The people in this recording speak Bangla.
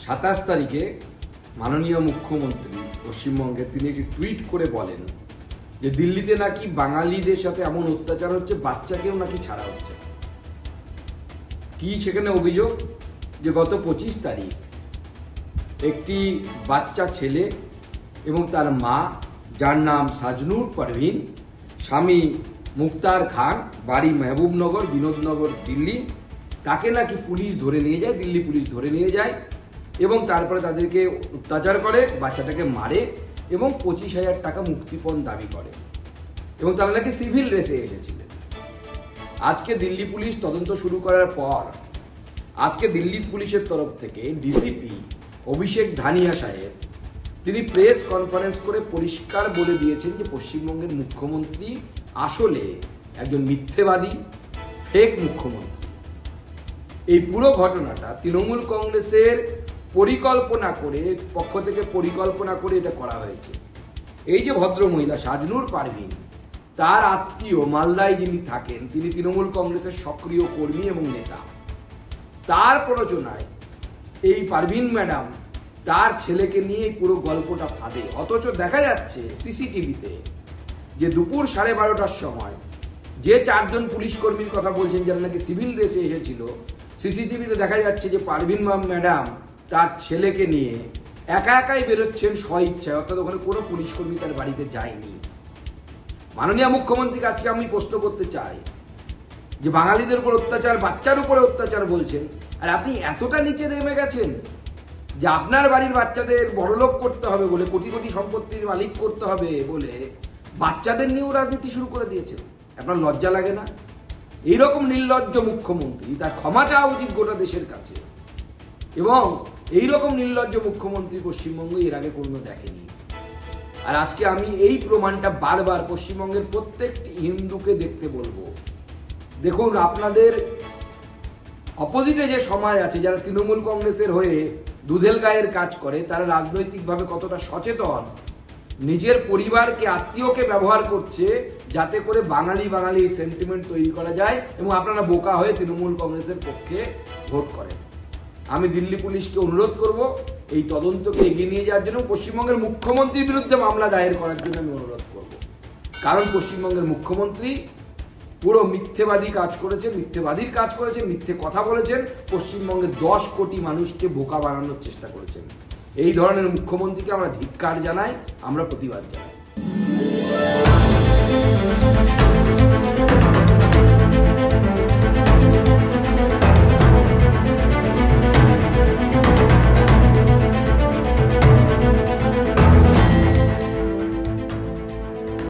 27 তারিখে মাননীয় মুখ্যমন্ত্রী পশ্চিমবঙ্গের তিনি একটি টুইট করে বলেন যে দিল্লিতে নাকি বাঙালিদের সাথে এমন অত্যাচার হচ্ছে, বাচ্চাকেও নাকি ছাড়া হচ্ছে। কি সেখানে অভিযোগ? যে গত 25 তারিখ একটি বাচ্চা ছেলে এবং তার মা, যার নাম সাজনুর পারভিন, স্বামী মুক্তার খান, বাড়ি মেহবুবনগর, বিনোদনগর, দিল্লি, তাকে নাকি পুলিশ ধরে নিয়ে যায়, দিল্লি পুলিশ ধরে নিয়ে যায় এবং তারপরে তাদেরকে অত্যাচার করে, বাচ্চাটাকে মারে এবং 25,000 টাকা মুক্তিপণ দাবি করে এবং তারা নাকি সিভিল রেসে এসেছিলেন। আজকে দিল্লি পুলিশ তদন্ত শুরু করার পর আজকে দিল্লি পুলিশের তরফ থেকে ডিসিপি অভিষেক ধানিয়া সাহেব তিনি প্রেস কনফারেন্স করে পরিষ্কার বলে দিয়েছেন যে পশ্চিমবঙ্গের মুখ্যমন্ত্রী আসলে একজন মিথ্যেবাদী, ফেক মুখ্যমন্ত্রী। এই পুরো ঘটনাটা তৃণমূল কংগ্রেসের পক্ষ থেকে পরিকল্পনা করে এটা করা হয়েছে। এই যে ভদ্রমহিলা সাজনুর পারভিন, তার আত্মীয় মালদায় যিনি থাকেন, তিনি তৃণমূল কংগ্রেসের সক্রিয় কর্মী এবং নেতা। তার প্ররোচনায় এই পারভিন ম্যাডাম তার ছেলেকে নিয়ে পুরো গল্পটা ফাঁদে। অথচ দেখা যাচ্ছে সিসিটিভিতে যে দুপুর 12:30টার সময় যে 4 জন পুলিশ কর্মীর কথা বলছেন যারা নাকি সিভিল ড্রেসে এসেছিল, সিসিটিভিতে দেখা যাচ্ছে যে পারভিন ম্যাডাম তার ছেলেকে নিয়ে একা একাই বেরোচ্ছেন স্বইচ্ছায়, অর্থাৎ ওখানে কোনো পুলিশ কর্মী তার বাড়িতে যায়নি। মাননীয় মুখ্যমন্ত্রীকে আজকে আমি প্রশ্ন করতে চাই যে বাঙালিদের উপর অত্যাচার, বাচ্চার উপরে অত্যাচার বলছেন, আর আপনি এতটা নিচে নেমে গেছেন যে আপনার বাড়ির বাচ্চাদের বড়লোক করতে হবে বলে, কোটি কোটি সম্পত্তির মালিক করতে হবে বলে বাচ্চাদের নিয়েও রাজনীতি শুরু করে দিয়েছেন। আপনার লজ্জা লাগে না? এইরকম নির্লজ্জ মুখ্যমন্ত্রী, তার ক্ষমা চাওয়া উচিত গোটা দেশের কাছে। এবং এইরকম নির্লজ্জ মুখ্যমন্ত্রী পশ্চিমবঙ্গ এর আগে কোনো দেখেনি। আর আজকে আমি এই প্রমাণটা বারবার পশ্চিমবঙ্গের প্রত্যেকটি হিন্দুকে দেখতে বলবো। দেখুন, আপনাদের অপোজিটে যে সমাজ আছে, যারা তৃণমূল কংগ্রেসের হয়ে দুধেল গায়ের কাজ করে, তারা রাজনৈতিকভাবে কতটা সচেতন, নিজের পরিবারকে, আত্মীয়কে ব্যবহার করছে যাতে করে বাঙালি এই সেন্টিমেন্ট তৈরি করা যায় এবং আপনারা বোকা হয়ে তৃণমূল কংগ্রেসের পক্ষে ভোট করেন। আমি দিল্লি পুলিশকে অনুরোধ করব এই তদন্তকে এগিয়ে নিয়ে যাওয়ার জন্য, পশ্চিমবঙ্গের মুখ্যমন্ত্রীর বিরুদ্ধে মামলা দায়ের করার জন্য আমি অনুরোধ করব। কারণ পশ্চিমবঙ্গের মুখ্যমন্ত্রী পুরো মিথ্যেবাদীর কাজ করেছেন, মিথ্যে কথা বলেছেন, পশ্চিমবঙ্গের 10 কোটি মানুষকে বোকা বানানোর চেষ্টা করেছেন। এই ধরনের মুখ্যমন্ত্রীকে আমরা ধিক্কার জানাই, আমরা প্রতিবাদ জানাই।